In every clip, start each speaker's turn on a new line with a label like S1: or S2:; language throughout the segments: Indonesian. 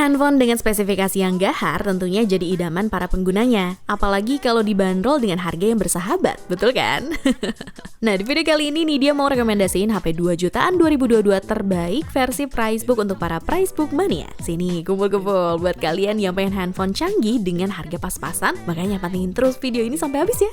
S1: Handphone dengan spesifikasi yang gahar tentunya jadi idaman para penggunanya. Apalagi kalau dibanderol dengan harga yang bersahabat, betul kan? Nah, di video kali ini Nidia mau rekomendasiin HP 2 jutaan 2022 terbaik versi Pricebook untuk para Pricebook mania. Sini, kumpul-kumpul buat kalian yang pengen handphone canggih dengan harga pas-pasan. Makanya pantengin terus video ini sampai habis ya.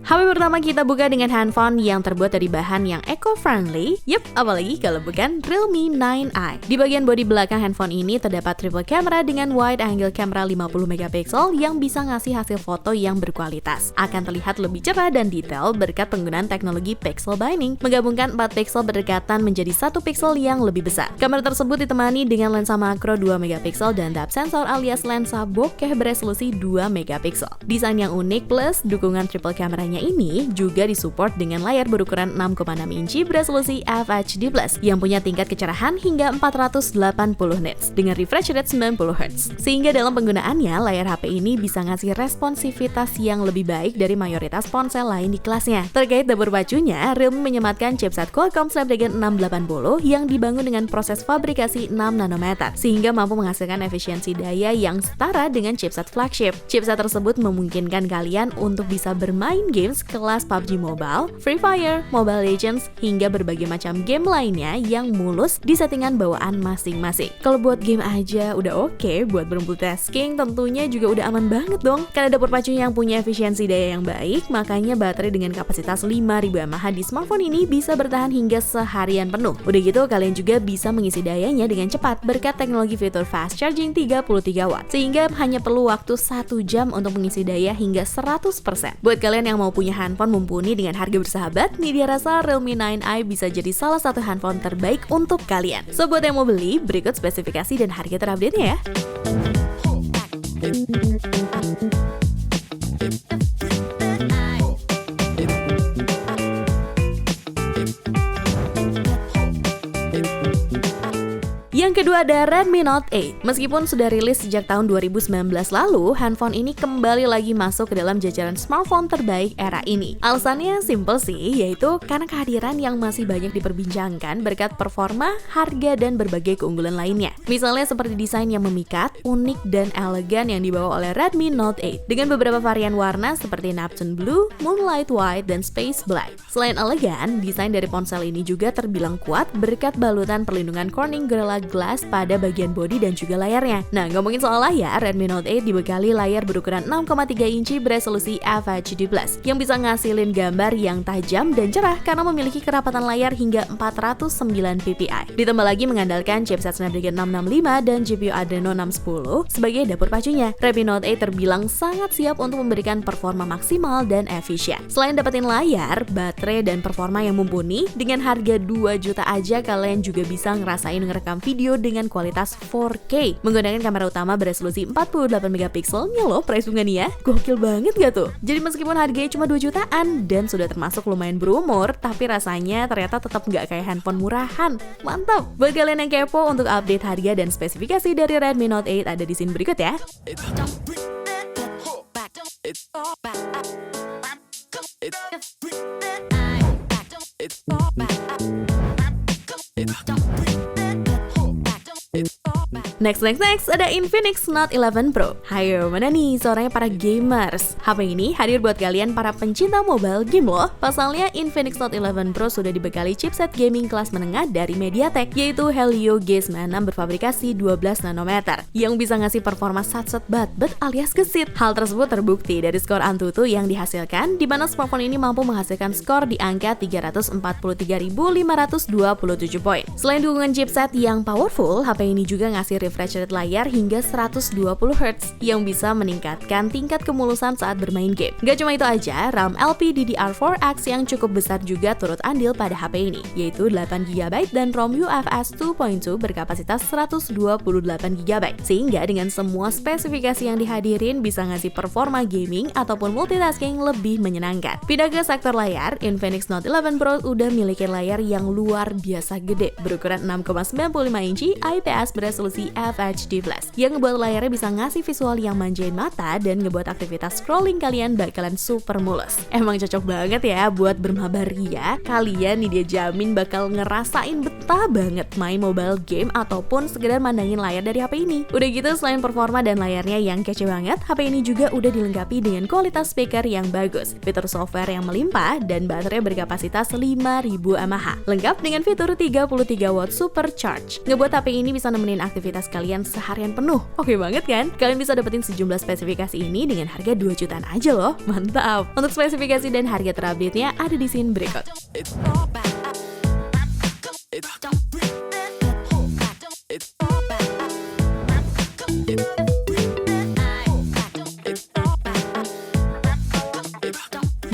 S1: HP pertama kita buka dengan handphone yang terbuat dari bahan yang eco-friendly. Yup, apalagi kalau bukan Realme 9i. Di bagian bodi belakang handphone ini terdapat triple camera dengan wide angle camera 50 MP yang bisa ngasih hasil foto yang berkualitas. Akan terlihat lebih cerah dan detail berkat penggunaan teknologi pixel binding, menggabungkan 4 pixel berdekatan menjadi 1 pixel yang lebih besar. Kamera tersebut ditemani dengan lensa makro 2 MP dan depth sensor alias lensa bokeh beresolusi 2 MP. Desain yang unik plus dukungan triple kameranya ini juga disupport dengan layar berukuran 6,6 inci beresolusi FHD+ yang punya tingkat kecerahan hingga 480 nits dengan refresh rate 90 Hz. Sehingga dalam penggunaannya, layar HP ini bisa ngasih responsivitas yang lebih baik dari mayoritas ponsel lain di kelasnya. Terkait dapur pacunya, Realme menyematkan chipset Qualcomm Snapdragon 680 yang dibangun dengan proses fabrikasi 6 nanometer sehingga mampu menghasilkan efisiensi daya yang setara dengan chipset flagship. Chipset tersebut memungkinkan kalian untuk bisa bermain games kelas PUBG Mobile, Free Fire, Mobile Legends, hingga berbagai macam game lainnya yang mulus di settingan bawaan masing-masing. Kalau buat game aja udah oke, buat multitasking tentunya juga udah aman banget dong. Karena dapur pacu yang punya efisiensi daya yang baik, makanya baterai dengan kapasitas 5000 mAh di smartphone ini bisa bertahan hingga seharian penuh. Udah gitu, kalian juga bisa mengisi dayanya dengan cepat berkat teknologi fitur fast charging 33 watt, sehingga hanya perlu waktu 1 jam untuk mengisi daya hingga 100%. Buat kalian yang mau punya handphone mumpuni dengan harga bersahabat, Nidia rasa Realme 9i bisa jadi salah satu handphone terbaik untuk kalian. So, buat yang mau beli, berikut spesifikasi dan harga terupdate-nya ya. Yang kedua ada Redmi Note 8. Meskipun sudah rilis sejak tahun 2019 lalu, handphone ini kembali lagi masuk ke dalam jajaran smartphone terbaik era ini. Alasannya simple sih, yaitu karena kehadiran yang masih banyak diperbincangkan berkat performa, harga, dan berbagai keunggulan lainnya. Misalnya seperti desain yang memikat, unik, dan elegan yang dibawa oleh Redmi Note 8 dengan beberapa varian warna seperti Neptune Blue, Moonlight White, dan Space Black. Selain elegan, desain dari ponsel ini juga terbilang kuat berkat balutan perlindungan Corning Gorilla Glass pada bagian bodi dan juga layarnya. Nah, ngomongin soal layar, Redmi Note 8 dibekali layar berukuran 6,3 inci beresolusi FHD+, yang bisa ngasilin gambar yang tajam dan cerah karena memiliki kerapatan layar hingga 409 ppi. Ditambah lagi mengandalkan chipset Snapdragon 665 dan GPU Adreno 610 sebagai dapur pacunya. Redmi Note 8 terbilang sangat siap untuk memberikan performa maksimal dan efisien. Selain dapetin layar, baterai, dan performa yang mumpuni, dengan harga 2 juta aja kalian juga bisa ngerasain ngerekam video dengan kualitas 4K menggunakan kamera utama beresolusi 48 MP nya loh price bunga nih ya. Gokil banget gak tuh? Jadi meskipun harganya cuma 2 jutaan dan sudah termasuk lumayan berumur, tapi rasanya ternyata tetap nggak kayak handphone murahan. Mantap! Buat kalian yang kepo untuk update harga dan spesifikasi dari Redmi Note 8 ada di scene berikut ya. Next ada Infinix Note 11 Pro. Hayo, mana nih suaranya para gamers? HP ini hadir buat kalian para pencinta mobile game loh. Pasalnya Infinix Note 11 Pro sudah dibekali chipset gaming kelas menengah dari MediaTek, yaitu Helio G96 berfabrikasi 12 nanometer yang bisa ngasih performa sat-sat bat-bat alias gesit. Hal tersebut terbukti dari skor Antutu yang dihasilkan, di mana smartphone ini mampu menghasilkan skor di angka 343.527 poin. Selain dukungan chipset yang powerful, HP ini juga ngasih refresh rate layar hingga 120 Hz yang bisa meningkatkan tingkat kemulusan saat bermain game. Gak cuma itu aja, RAM LPDDR4X yang cukup besar juga turut andil pada HP ini, yaitu 8GB dan ROM UFS 2.2 berkapasitas 128GB. Sehingga dengan semua spesifikasi yang dihadirin bisa ngasih performa gaming ataupun multitasking lebih menyenangkan. Pindah ke sektor layar, Infinix Note 11 Pro udah miliki layar yang luar biasa gede berukuran 6,95 inci IPS beresolusi FHD+, yang ngebuat layarnya bisa ngasih visual yang manjain mata dan ngebuat aktivitas scrolling kalian bakalan super mulus. Emang cocok banget ya buat bermabar ria. Kalian nih dia jamin bakal ngerasain betah banget main mobile game ataupun sekedar mandangin layar dari HP ini. Udah gitu, selain performa dan layarnya yang kece banget, HP ini juga udah dilengkapi dengan kualitas speaker yang bagus, fitur software yang melimpah, dan baterai berkapasitas 5000 mAh. Lengkap dengan fitur 33 watt supercharge. Ngebuat HP ini bisa nemenin aktivitas kalian seharian penuh. Oke banget kan? Kalian bisa dapetin sejumlah spesifikasi ini dengan harga 2 jutaan aja loh. Mantap! Untuk spesifikasi dan harga terupdate-nya ada di scene berikut.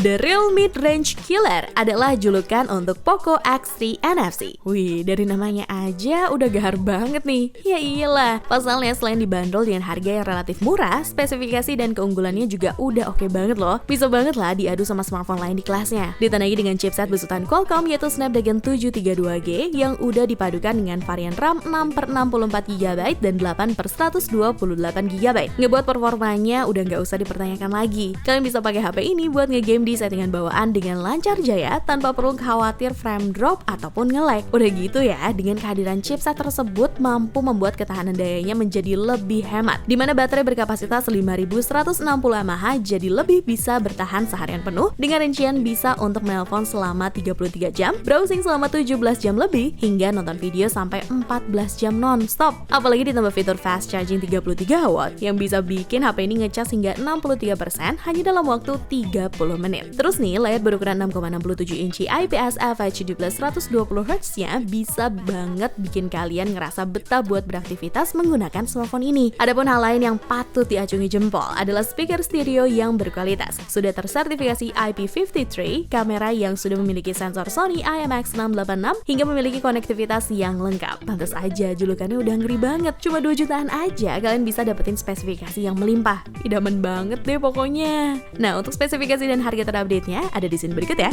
S1: The Real Mid-Range Killer adalah julukan untuk Poco X3 NFC. Wih, dari namanya aja udah gahar banget nih. Ya iyalah, pasalnya selain dibanderol dengan harga yang relatif murah, spesifikasi dan keunggulannya juga udah oke banget loh. Bisa banget lah diadu sama smartphone lain di kelasnya. Ditandai dengan chipset besutan Qualcomm yaitu Snapdragon 732G yang udah dipadukan dengan varian RAM 6/64GB dan 8/128GB. Ngebuat performanya udah nggak usah dipertanyakan lagi. Kalian bisa pakai HP ini buat ngegame di settingan bawaan dengan lancar jaya tanpa perlu khawatir frame drop ataupun nge-lag. Udah gitu ya, dengan kehadiran chipset tersebut mampu membuat ketahanan dayanya menjadi lebih hemat, dimana baterai berkapasitas 5160 mAh jadi lebih bisa bertahan seharian penuh dengan rincian bisa untuk menelpon selama 33 jam, browsing selama 17 jam lebih, hingga nonton video sampai 14 jam non-stop. Apalagi ditambah fitur fast charging 33 watt yang bisa bikin HP ini ngecas hingga 63% hanya dalam waktu 30 menit. Terus nih, layar berukuran 6,67 inci IPS FHD+ 120Hz-nya bisa banget bikin kalian ngerasa betah buat beraktivitas menggunakan smartphone ini. Adapun hal lain yang patut diacungi jempol adalah speaker stereo yang berkualitas, sudah tersertifikasi IP53, kamera yang sudah memiliki sensor Sony IMX686, hingga memiliki konektivitas yang lengkap. Pantas aja julukannya udah ngeri banget. Cuma 2 jutaan aja kalian bisa dapetin spesifikasi yang melimpah. Idaman banget deh pokoknya. Nah, untuk spesifikasi dan harga terupdate-nya ada di scene berikut ya.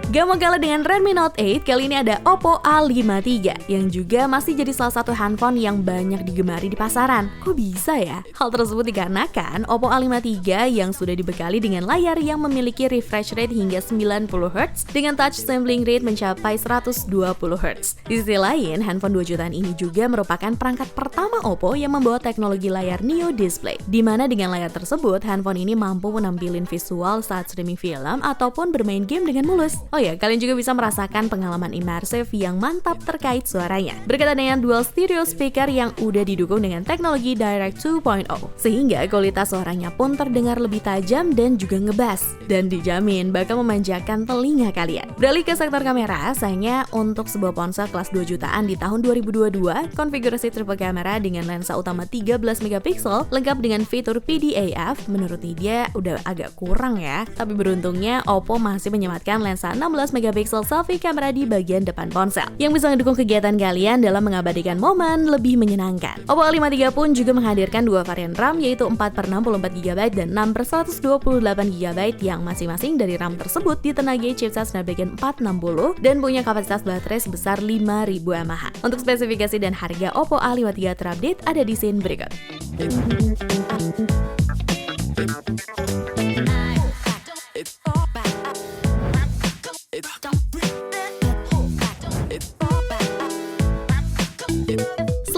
S1: Gak mau kalah dengan Redmi Note 8, kali ini ada Oppo A53 yang juga masih jadi salah satu handphone yang banyak digemari di pasaran. Kok bisa ya? Hal tersebut dikarenakan Oppo A53 yang sudah dibekali dengan layar yang memiliki refresh rate hingga 90Hz dengan touch sampling rate mencapai 120Hz. Di sisi lain, handphone 2 jutaan ini juga merupakan perangkat pertama Oppo yang membawa teknologi layar Neo Display, di mana dengan layar tersebut, handphone ini mampu menampilkan visual saat streaming film ataupun bermain game dengan mulus. Oh ya, kalian juga bisa merasakan pengalaman imersif yang mantap terkait suaranya. Berkaitan dengan dual stereo speaker yang udah didukung dengan teknologi Direct 2.0, sehingga kualitas suaranya pun terdengar lebih tajam dan juga ngebass, dan dijamin bakal memanjakan telinga kalian. Beralih ke sektor kamera, sayangnya untuk sebuah ponsel kelas 2 jutaan di tahun 2022, konfigurasi triple kamera dengan lensa utama 13 megapiksel lengkap dengan fitur PDAF, menurut dia udah agak kurang ya. Tapi beruntungnya Oppo masih menyematkan lensa 16 megapiksel selfie kamera di bagian depan ponsel yang bisa mendukung kegiatan kalian dalam mengabadikan momen lebih menyenangkan. Oppo A53 pun juga menghadirkan dua varian RAM yaitu 4/64GB dan 6/128GB yang masing-masing dari RAM tersebut ditenagai chipset Snapdragon 460 dan punya kapasitas baterai sebesar 5000 mAh. Untuk spesifikasi dan harga Oppo A53 terupdate ada di scene berikut.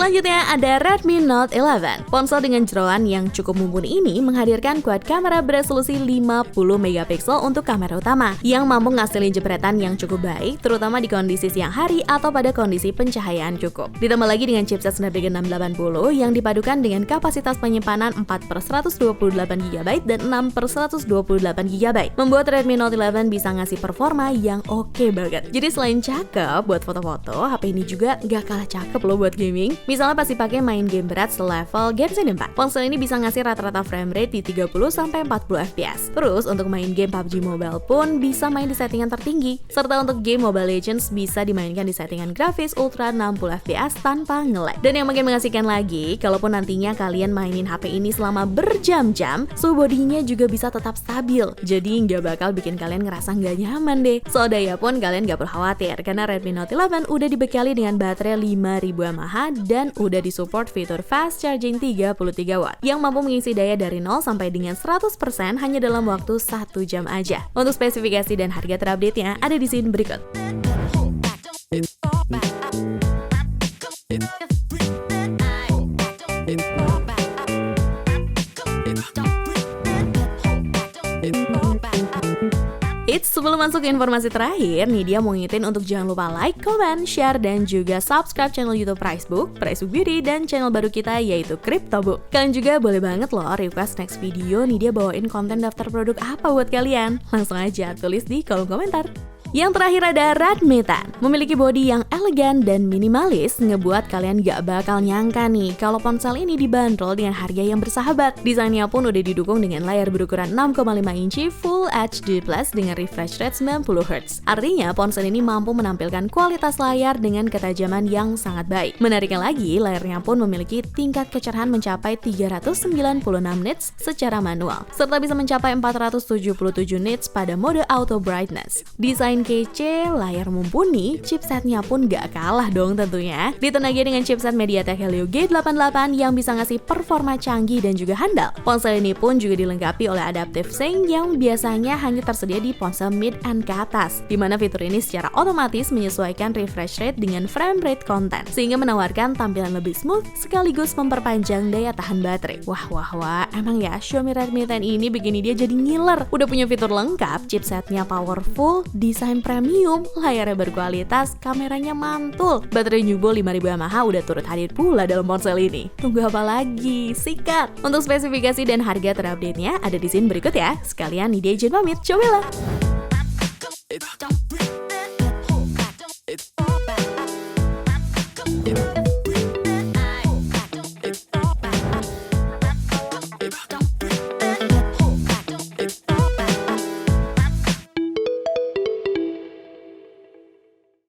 S1: Selanjutnya ada Redmi Note 11. Ponsel dengan jeroan yang cukup mumpuni ini menghadirkan quad kamera beresolusi 50 megapiksel untuk kamera utama yang mampu ngasilin jepretan yang cukup baik, terutama di kondisi siang hari atau pada kondisi pencahayaan cukup. Ditambah lagi dengan chipset Snapdragon 680 yang dipadukan dengan kapasitas penyimpanan 4/128GB dan 6/128GB, membuat Redmi Note 11 bisa ngasih performa yang oke banget. Jadi selain cakep buat foto-foto, HP ini juga gak kalah cakep loh buat gaming. Misalnya pasti pakai main game berat selevel Genshin Impact. Ponsel ini bisa ngasih rata-rata frame rate di 30-40 fps. Terus untuk main game PUBG Mobile pun bisa main di settingan tertinggi. Serta untuk game Mobile Legends bisa dimainkan di settingan grafis Ultra 60 fps tanpa nge-lag. Dan yang makin mengasihkan lagi, kalaupun nantinya kalian mainin HP ini selama berjam-jam, suhu bodinya juga bisa tetap stabil. Jadi nggak bakal bikin kalian ngerasa nggak nyaman deh. Soal daya pun kalian nggak perlu khawatir, karena Redmi Note 11 udah dibekali dengan baterai 5000 mAh dan udah disupport fitur fast charging 33 watt yang mampu mengisi daya dari 0 sampai dengan 100% hanya dalam waktu 1 jam aja. Untuk spesifikasi dan harga terupdate-nya ada di sini berikut. Sebelum masuk ke informasi terakhir, nih dia mau ngingetin untuk jangan lupa like, comment, share, dan juga subscribe channel YouTube Pricebook Beauty, dan channel baru kita yaitu CryptoBook. Kalian juga boleh banget loh request next video nih dia bawain konten daftar produk apa buat kalian. Langsung aja tulis di kolom komentar. Yang terakhir ada Redmi 10. Memiliki bodi yang elegan dan minimalis ngebuat kalian gak bakal nyangka nih kalau ponsel ini dibanderol dengan harga yang bersahabat. Desainnya pun udah didukung dengan layar berukuran 6,5 inci Full HD Plus dengan refresh rate 90Hz. Artinya ponsel ini mampu menampilkan kualitas layar dengan ketajaman yang sangat baik. Menariknya lagi, layarnya pun memiliki tingkat kecerahan mencapai 396 nits secara manual, serta bisa mencapai 477 nits pada mode auto brightness. Desain kece, layar mumpuni, chipsetnya pun gak kalah dong tentunya. Ditenagai dengan chipset MediaTek Helio G88 yang bisa ngasih performa canggih dan juga handal. Ponsel ini pun juga dilengkapi oleh Adaptive Sync yang biasanya hanya tersedia di ponsel mid-end ke atas, dimana fitur ini secara otomatis menyesuaikan refresh rate dengan frame rate konten, sehingga menawarkan tampilan lebih smooth sekaligus memperpanjang daya tahan baterai. Wah, emang ya Xiaomi Redmi 10 ini bikin dia jadi ngiler. Udah punya fitur lengkap, chipsetnya powerful, desain premium, layarnya berkualitas, kameranya mantul, baterai Nuvo 5000 mAh udah turut hadir pula dalam ponsel ini. Tunggu apa lagi? Sikat! Untuk spesifikasi dan harga terupdate-nya ada di sini berikut ya. Sekalian nih dia izin pamit, cobalah!